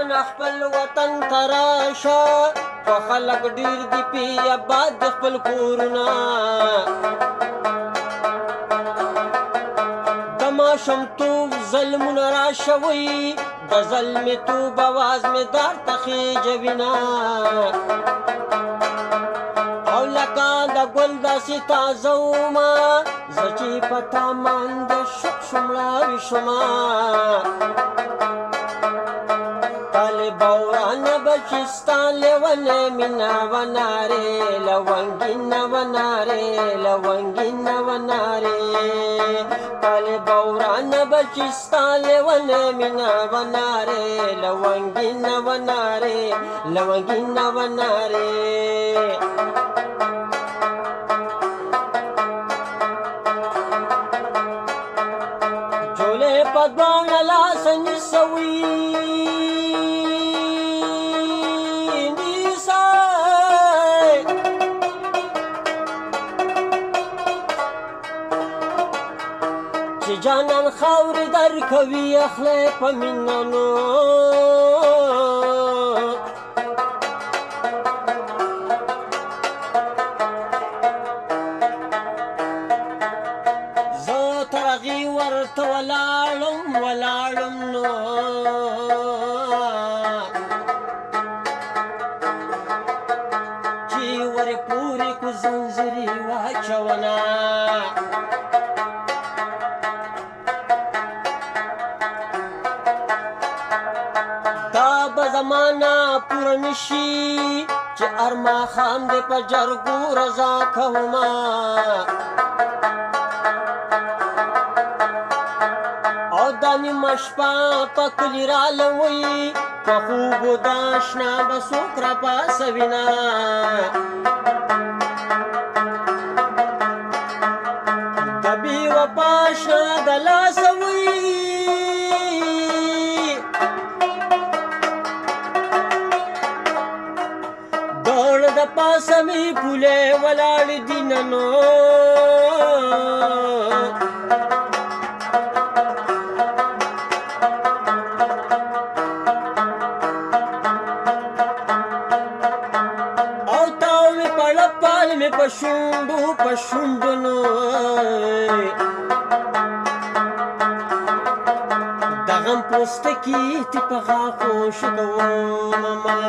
خپل وطن تراشه په خلک ډیر دی پی آباد د خپل کورونه د ماشومتوب ظلمونه راشوي د ظلمتوب اواز مې درته خېژوینه او لکه د ګل داسې تازه ومه زه چې په تا باندې شک شوم مړاوي شومه Baurana bachista lewane mina vanare lawangina vanare Pale baurana bachista lewane mina vanare lawangina vanare Jole padwana la sanjisawi جانان خاورې درکوي اخلی په مینانو زه تر هغې ورته ولاړم نو چې ورې پورې کو زنځیرې واچونه زمانہ پورا نشي چې ارما خام دې په جرګو رضا کوما او دانی مشپا په کلی رالوي په خوبو د اشنا به څوک راپاسوینه د بې وفا اشنا د لاسه وي د پاسه مې پولې ولاړې دي ننو او تاو مې پړپال مې په شونډو د غم پوستکي تی په غاښو شګومه